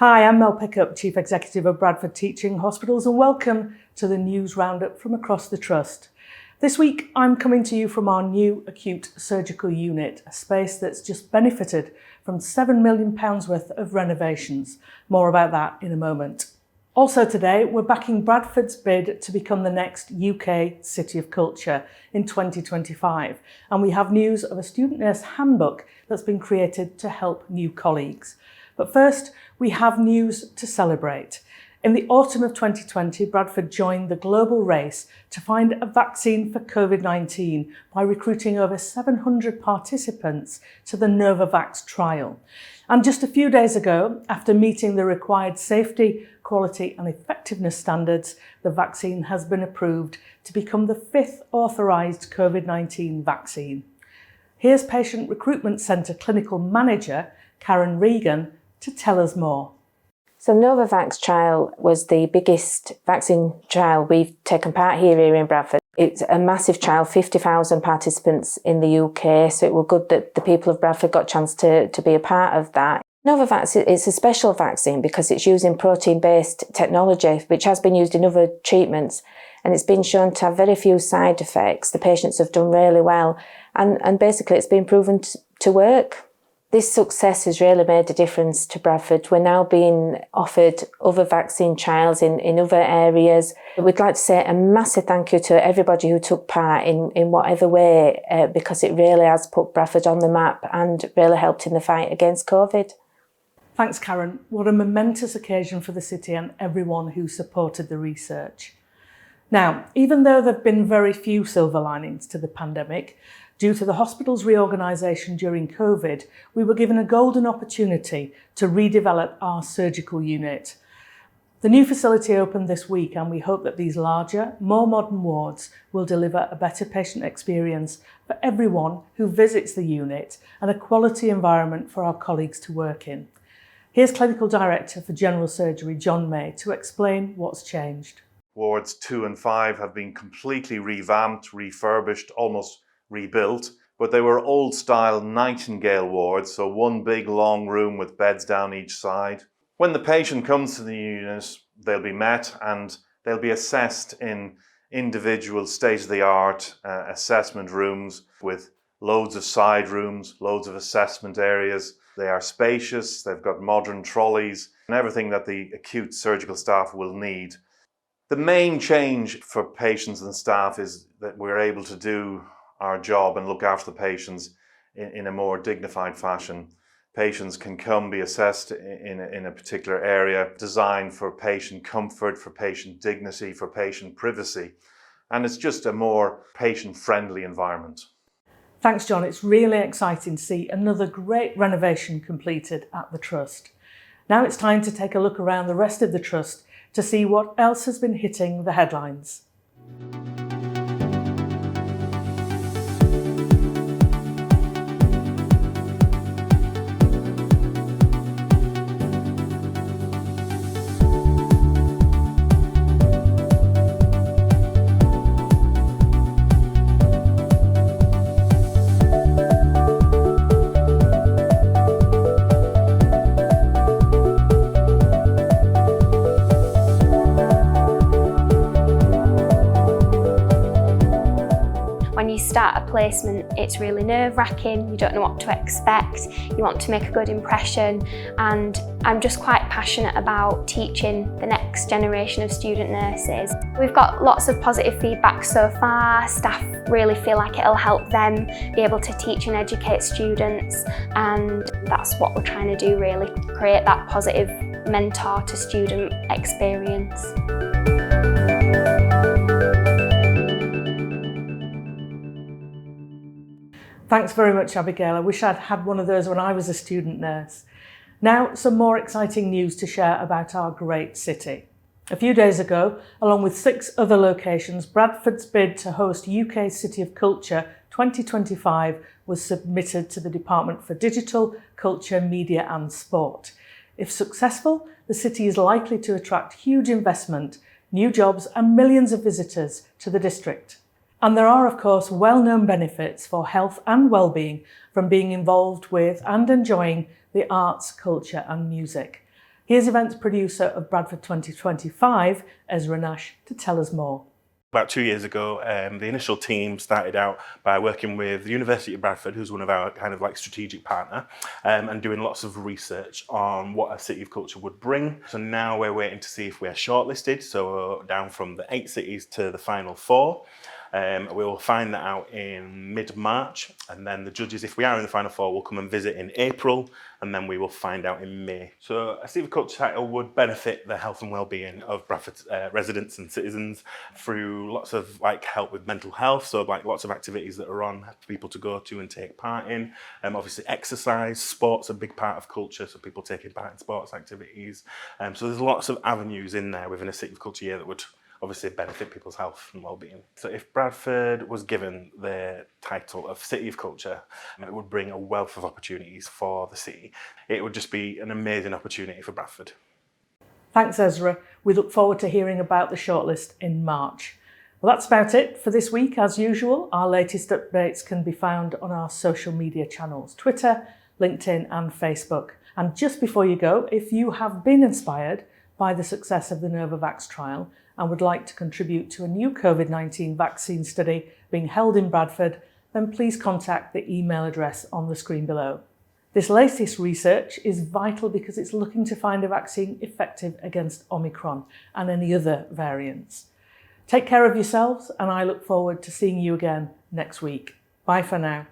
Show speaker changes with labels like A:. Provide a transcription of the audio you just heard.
A: Hi, I'm Mel Pickup, Chief Executive of Bradford Teaching Hospitals, and welcome to the news roundup from across the Trust. This week, I'm coming to you from our new acute surgical unit, a space that's just benefited from £7 million worth of renovations. More about that in a moment. Also today, we're backing Bradford's bid to become the next UK City of Culture in 2025. And we have news of a student nurse handbook that's been created to help new colleagues. But first, we have news to celebrate. In the autumn of 2020, Bradford joined the global race to find a vaccine for COVID-19 by recruiting over 700 participants to the Novavax Trial. And just a few days ago, after meeting the required safety, quality and effectiveness standards, the vaccine has been approved to become the 5th authorised COVID-19 vaccine. Here's Patient Recruitment Centre Clinical Manager Karen Regan to tell us more.
B: So Novavax Child was the biggest vaccine trial we've taken part here in Bradford. It's a massive trial, 50,000 participants in the UK, so it was good that the people of Bradford got a chance to be a part of that. Novavax is a special vaccine because it's using protein-based technology, which has been used in other treatments, and it's been shown to have very few side effects. The patients have done really well, and basically it's been proven to work. This success has really made a difference to Bradford. We're now being offered other vaccine trials in other areas. We'd like to say a massive thank you to everybody who took part in whatever way, because it really has put Bradford on the map and really helped in the fight against COVID.
A: Thanks, Karen. What a momentous occasion for the city and everyone who supported the research. Now, even though there have been very few silver linings to the pandemic, due to the hospital's reorganisation during COVID, we were given a golden opportunity to redevelop our surgical unit. The new facility opened this week, and we hope that these larger, more modern wards will deliver a better patient experience for everyone who visits the unit and a quality environment for our colleagues to work in. Here's Clinical Director for General Surgery, John May, to explain what's changed.
C: Wards 2 and 5 have been completely revamped, refurbished, almost rebuilt, but they were old style Nightingale wards, so one big long room with beds down each side. When the patient comes to the unit, they'll be met and they'll be assessed in individual state-of-the-art assessment rooms with loads of side rooms, loads of assessment areas. They are spacious, they've got modern trolleys and everything that the acute surgical staff will need. The main change for patients and staff is that we're able to do our job and look after the patients in a more dignified fashion. Patients can come be assessed in a particular area designed for patient comfort, for patient dignity, for patient privacy. And it's just a more patient-friendly environment.
A: Thanks, John. It's really exciting to see another great renovation completed at the Trust. Now it's time to take a look around the rest of the Trust to see what else has been hitting the headlines.
D: When you start a placement, it's really nerve-wracking, you don't know what to expect, you want to make a good impression, and I'm just quite passionate about teaching the next generation of student nurses. We've got lots of positive feedback so far. Staff really feel like it'll help them be able to teach and educate students, and that's what we're trying to do really, create that positive mentor to student experience.
A: Thanks very much, Abigail. I wish I'd had one of those when I was a student nurse. Now, some more exciting news to share about our great city. A few days ago, along with 6 other locations, Bradford's bid to host UK City of Culture 2025 was submitted to the Department for Digital, Culture, Media and Sport. If successful, the city is likely to attract huge investment, new jobs and millions of visitors to the district. And there are, of course, well-known benefits for health and well-being from being involved with and enjoying the arts, culture and music. Here's events producer of Bradford 2025, Ezra Nash, to tell us more.
E: About 2 years ago, the initial team started out by working with the University of Bradford, who's one of our kind of like strategic partner, and doing lots of research on what a City of Culture would bring. So now we're waiting to see if we're shortlisted, so down from the 8 cities to the final 4. We will find that out in mid-March, and then the judges, if we are in the final 4, will come and visit in April, and then we will find out in May. So a City of Culture title would benefit the health and well-being of Bradford residents and citizens through lots of like help with mental health, so like lots of activities that are on for people to go to and take part in. Obviously exercise, sports, a big part of culture, so people taking part in sports activities. So there's lots of avenues in there within a City of Culture year that would obviously benefit people's health and well-being. So if Bradford was given the title of City of Culture, it would bring a wealth of opportunities for the city. It would just be an amazing opportunity for Bradford.
A: Thanks, Ezra. We look forward to hearing about the shortlist in March. Well, that's about it for this week. As usual, our latest updates can be found on our social media channels, Twitter, LinkedIn and Facebook. And just before you go, if you have been inspired by the success of the Novavax trial and would like to contribute to a new COVID-19 vaccine study being held in Bradford, then please contact the email address on the screen below. This latest research is vital because it's looking to find a vaccine effective against Omicron and any other variants. Take care of yourselves, and I look forward to seeing you again next week. Bye for now.